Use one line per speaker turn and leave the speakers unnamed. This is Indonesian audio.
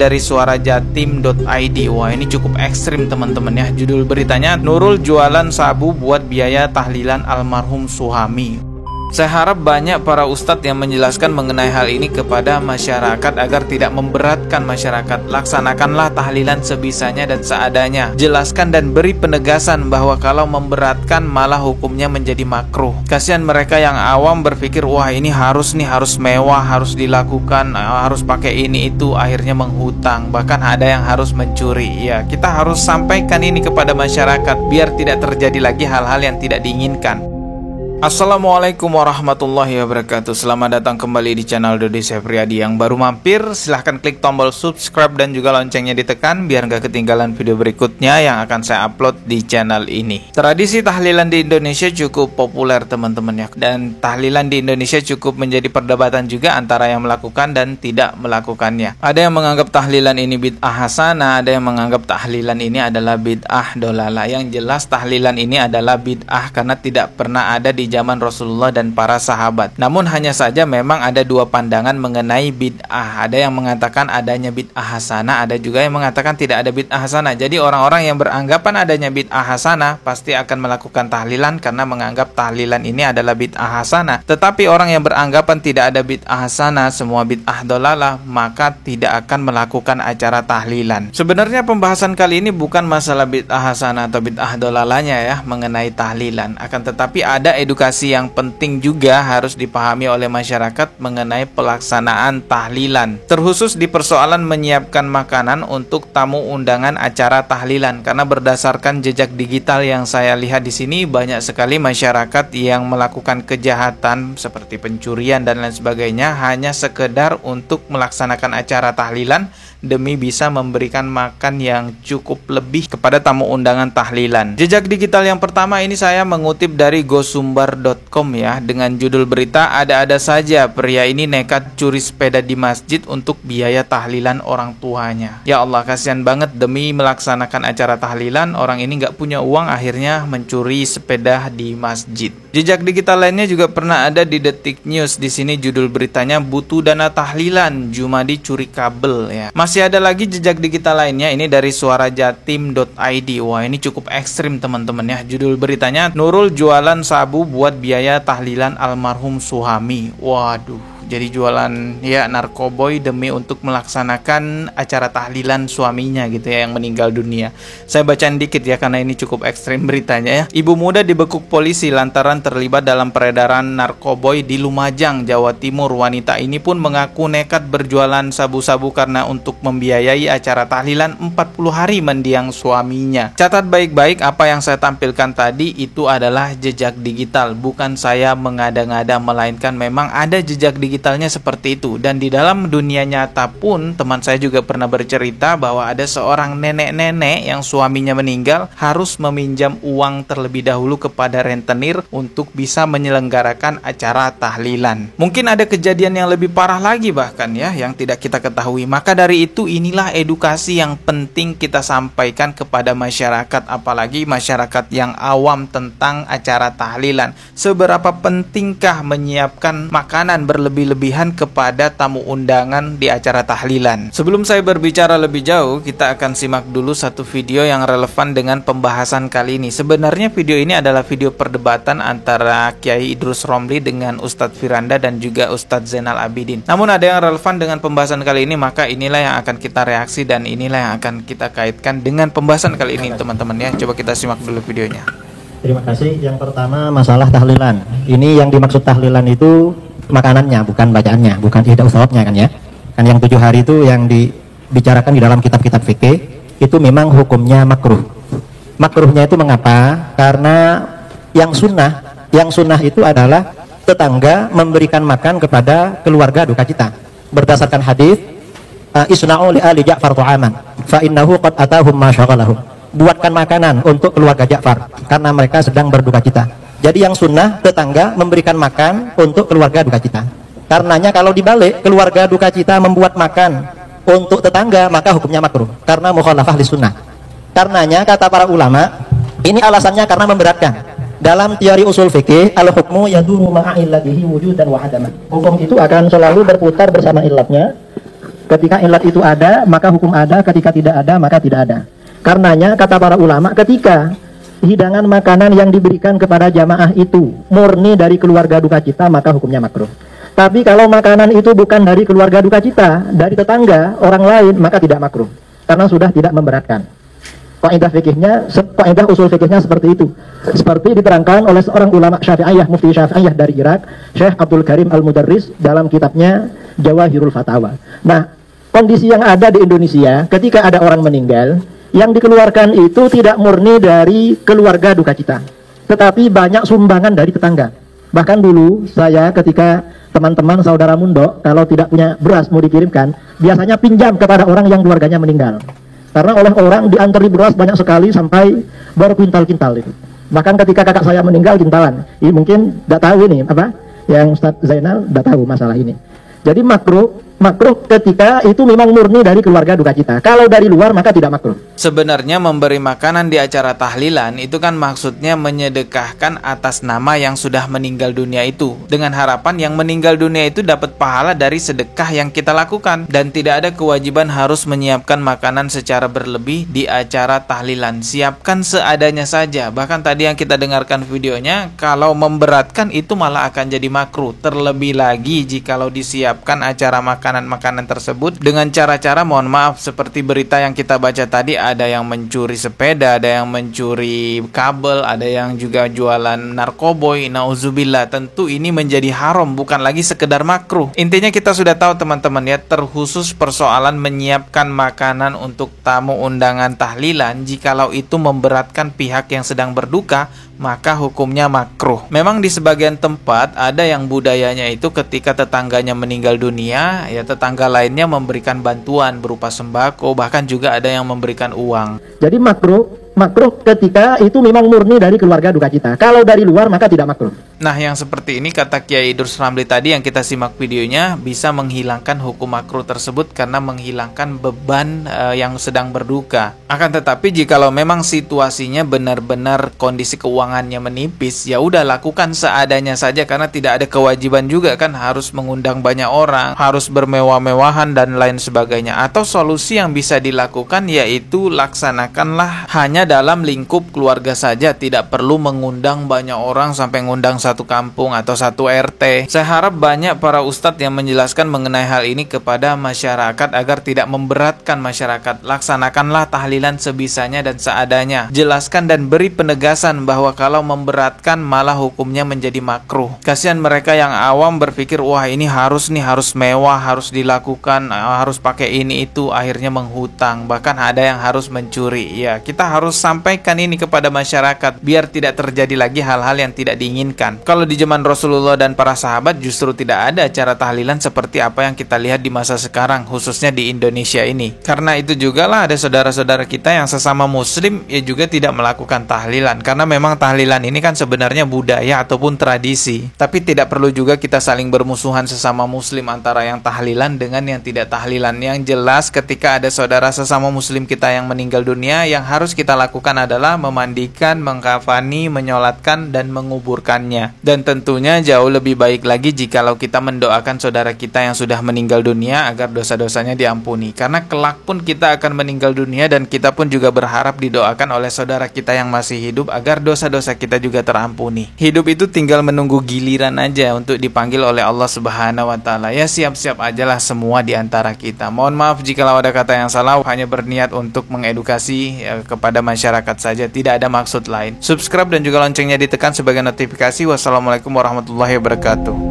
dari suarajatim.id. Wah, ini cukup ekstrim teman-teman ya. Judul beritanya, Nurul jualan sabu buat biaya tahlilan almarhum suami. Saya harap banyak para ustadz yang menjelaskan mengenai hal ini kepada masyarakat agar tidak memberatkan masyarakat. Laksanakanlah tahlilan sebisanya dan seadanya. Jelaskan dan beri penegasan bahwa kalau memberatkan malah hukumnya menjadi makruh. Kasihan mereka yang awam berpikir, wah ini harus mewah, harus dilakukan, harus pakai ini itu, akhirnya menghutang. Bahkan ada yang harus mencuri. Ya, kita harus sampaikan ini kepada masyarakat biar tidak terjadi lagi hal-hal yang tidak diinginkan. Assalamualaikum warahmatullahi wabarakatuh. Selamat datang kembali di channel Dodi Septriadi. Yang baru mampir, silahkan klik tombol subscribe dan juga loncengnya ditekan biar nggak ketinggalan video berikutnya yang akan saya upload di channel ini. Tradisi tahlilan di Indonesia cukup populer teman-teman ya. Dan tahlilan di Indonesia cukup menjadi perdebatan juga antara yang melakukan dan tidak melakukannya. Ada yang menganggap tahlilan ini bid'ah hasanah, ada yang menganggap tahlilan ini adalah bid'ah dolalah. Yang jelas tahlilan ini adalah bid'ah karena tidak pernah ada di zaman Rasulullah dan para sahabat. Namun hanya saja memang ada dua pandangan mengenai bid'ah. Ada yang mengatakan adanya bid'ah hasanah, ada juga yang mengatakan tidak ada bid'ah hasanah. Jadi orang-orang yang beranggapan adanya bid'ah hasanah pasti akan melakukan tahlilan karena menganggap tahlilan ini adalah bid'ah hasanah. Tetapi orang yang beranggapan tidak ada bid'ah hasanah, semua bid'ah dolalah, maka tidak akan melakukan acara tahlilan. Sebenarnya pembahasan kali ini bukan masalah bid'ah hasanah atau bid'ah dolalahnya ya mengenai tahlilan. Akan tetapi ada edukasi yang penting juga harus dipahami oleh masyarakat mengenai pelaksanaan tahlilan, terkhusus di persoalan menyiapkan makanan untuk tamu undangan acara tahlilan. Karena berdasarkan jejak digital yang saya lihat di sini, banyak sekali masyarakat yang melakukan kejahatan seperti pencurian dan lain sebagainya hanya sekedar untuk melaksanakan acara tahlilan demi bisa memberikan makan yang cukup lebih kepada tamu undangan tahlilan. Jejak digital yang pertama ini saya mengutip dari gosumbar.com ya, dengan judul berita, ada-ada saja pria ini nekat curi sepeda di masjid untuk biaya tahlilan orang tuanya. Ya Allah, kasihan banget, demi melaksanakan acara tahlilan orang ini nggak punya uang, akhirnya mencuri sepeda di masjid. Jejak digital lainnya juga pernah ada di Detik News. Di sini judul beritanya, butuh dana tahlilan, Jumadi curi kabel ya. Masih ada lagi jejak digital lainnya, ini dari suarajatim.id. Wah, ini cukup ekstrim teman-teman ya. Judul beritanya, Nurul jualan sabu buat biaya tahlilan almarhum suami. Waduh, jadi jualan ya narkoboy demi untuk melaksanakan acara tahlilan suaminya gitu ya yang meninggal dunia. Saya bacain dikit ya karena ini cukup ekstrim beritanya ya. Ibu muda dibekuk polisi lantaran terlibat dalam peredaran narkoboy di Lumajang, Jawa Timur. Wanita ini pun mengaku nekat berjualan sabu-sabu karena untuk membiayai acara tahlilan 40 hari mendiang suaminya. Catat baik-baik, apa yang saya tampilkan tadi itu adalah jejak digital, bukan saya mengada-ngada, melainkan memang ada jejak digitalnya seperti itu. Dan di dalam dunia nyata pun teman saya juga pernah bercerita bahwa ada seorang nenek-nenek yang suaminya meninggal harus meminjam uang terlebih dahulu kepada rentenir untuk bisa menyelenggarakan acara tahlilan. Mungkin ada kejadian yang lebih parah lagi bahkan ya yang tidak kita ketahui. Maka dari itu inilah edukasi yang penting kita sampaikan kepada masyarakat, apalagi masyarakat yang awam tentang acara tahlilan. Seberapa pentingkah menyiapkan makanan berlebih-lebihan kepada tamu undangan di acara tahlilan? Sebelum saya berbicara lebih jauh, kita akan simak dulu satu video yang relevan dengan pembahasan kali ini. Sebenarnya video ini adalah video perdebatan antara Kiai Idrus Romli dengan Ustadz Firanda dan juga Ustadz Zainal Abidin. Namun ada yang relevan dengan pembahasan kali ini, maka inilah yang akan kita reaksi dan inilah yang akan kita kaitkan dengan pembahasan kali ini teman-teman ya. Coba kita simak dulu videonya.
Terima kasih. Yang pertama masalah tahlilan. Ini yang dimaksud tahlilan itu makanannya, bukan bacaannya, bukan ihda ushawabnya kan ya. Kan yang 7 hari itu yang dibicarakan di dalam kitab-kitab fikih itu memang hukumnya makruh. Makruhnya itu mengapa? Karena yang sunnah itu adalah tetangga memberikan makan kepada keluarga duka cita. Berdasarkan hadis, isna'u li ali Ja'far ta'aman fa innahu qad atahum ma syaghalahum. Buatkan makanan untuk keluarga Ja'far karena mereka sedang berduka cita. Jadi yang sunnah tetangga memberikan makan untuk keluarga duka cita. Karenanya kalau dibalik keluarga duka cita membuat makan untuk tetangga, maka hukumnya makruh karena mukhalafah li sunnah. Karenanya kata para ulama, ini alasannya karena memberatkan. Dalam teori usul fikih, al-hukmu yaduru ma'a illatihi wujudan wa adaman. Hukum itu akan selalu berputar bersama illatnya, Ketika ilat itu ada, maka hukum ada. Ketika tidak ada, maka tidak ada. Karenanya kata para ulama, ketika hidangan makanan yang diberikan kepada jamaah itu murni dari keluarga duka cita, maka hukumnya makruh. Tapi kalau makanan itu bukan dari keluarga duka cita, dari tetangga, orang lain, maka tidak makruh. Karena sudah tidak memberatkan. Kaidah usul fikihnya seperti itu. Seperti diterangkan oleh seorang ulama Syafi'iyah, mufti Syafi'iyah dari Irak, Syekh Abdul Karim Al-Mudarris dalam kitabnya Jawahirul Fatawa. Nah, kondisi yang ada di Indonesia ketika ada orang meninggal, yang dikeluarkan itu tidak murni dari keluarga duka cita, tetapi banyak sumbangan dari tetangga. Bahkan dulu saya ketika teman-teman saudara Mundo kalau tidak punya beras mau dikirimkan, biasanya pinjam kepada orang yang keluarganya meninggal. Karena oleh orang diantari beras banyak sekali sampai berkuintal-kintal itu. Bahkan ketika kakak saya meninggal kintalan. Ini mungkin tidak tahu ini apa yang Ustaz Zainal tidak tahu masalah ini. Jadi makruh ketika itu memang murni dari keluarga duka cita. Kalau dari luar maka tidak makruh.
Sebenarnya memberi makanan di acara tahlilan itu kan maksudnya menyedekahkan atas nama yang sudah meninggal dunia itu, dengan harapan yang meninggal dunia itu dapat pahala dari sedekah yang kita lakukan, dan tidak ada kewajiban harus menyiapkan makanan secara berlebih di acara tahlilan. Siapkan seadanya saja. Bahkan tadi yang kita dengarkan videonya, kalau memberatkan itu malah akan jadi makruh. Terlebih lagi jikalau disiapkan acara makanan tersebut dengan cara-cara, mohon maaf, seperti berita yang kita baca tadi, ada yang mencuri sepeda, ada yang mencuri kabel, ada yang juga jualan narkoboy, nauzubillah. Tentu ini menjadi haram, bukan lagi sekedar makruh. Intinya kita sudah tahu teman-teman ya, terkhusus persoalan menyiapkan makanan untuk tamu undangan tahlilan, jikalau itu memberatkan pihak yang sedang berduka, maka hukumnya makruh. Memang di sebagian tempat ada yang budayanya itu ketika tetangganya meninggal dunia, ya tetangga lainnya memberikan bantuan berupa sembako, bahkan juga ada yang memberikan uang.
Jadi makruh ketika itu memang murni dari keluarga duka cita. Kalau dari luar maka tidak makruh.
Nah, yang seperti ini kata Kiai Idrus Ramli tadi yang kita simak videonya bisa menghilangkan hukum makruh tersebut karena menghilangkan beban yang sedang berduka. Akan tetapi jikalau memang situasinya benar-benar kondisi keuangannya menipis, ya udah lakukan seadanya saja, karena tidak ada kewajiban juga kan harus mengundang banyak orang, harus bermewah-mewahan dan lain sebagainya. Atau solusi yang bisa dilakukan yaitu laksanakanlah hanya dalam lingkup keluarga saja, tidak perlu mengundang banyak orang sampai ngundang satu kampung atau satu RT. Saya harap banyak para ustadz yang menjelaskan mengenai hal ini kepada masyarakat agar tidak memberatkan masyarakat. Laksanakanlah tahlilan sebisanya dan seadanya. Jelaskan dan beri penegasan bahwa kalau memberatkan malah hukumnya menjadi makruh. Kasihan mereka yang awam berpikir, wah ini harus mewah, harus dilakukan, harus pakai ini itu, akhirnya menghutang, bahkan ada yang harus mencuri. Ya, kita harus sampaikan ini kepada masyarakat biar tidak terjadi lagi hal-hal yang tidak diinginkan. Kalau di zaman Rasulullah dan para sahabat justru tidak ada acara tahlilan seperti apa yang kita lihat di masa sekarang, khususnya di Indonesia ini. Karena itu juga lah ada saudara-saudara kita yang sesama muslim ya juga tidak melakukan tahlilan, karena memang tahlilan ini kan sebenarnya budaya ataupun tradisi. Tapi tidak perlu juga kita saling bermusuhan sesama muslim antara yang tahlilan dengan yang tidak tahlilan. Yang jelas ketika ada saudara sesama muslim kita yang meninggal dunia, yang harus kita lakukan adalah memandikan, mengkafani, menyolatkan dan menguburkannya. Dan tentunya jauh lebih baik lagi jikalau kita mendoakan saudara kita yang sudah meninggal dunia agar dosa-dosanya diampuni. Karena kelak pun kita akan meninggal dunia dan kita pun juga berharap didoakan oleh saudara kita yang masih hidup agar dosa-dosa kita juga terampuni. Hidup itu tinggal menunggu giliran aja untuk dipanggil oleh Allah Subhanahu wa taala. Ya siap-siap ajalah semua di antara kita. Mohon maaf jikalau ada kata yang salah, hanya berniat untuk mengedukasi kepada masyarakat saja, tidak ada maksud lain. Subscribe dan juga loncengnya ditekan sebagai notifikasi. Wassalamualaikum warahmatullahi wabarakatuh.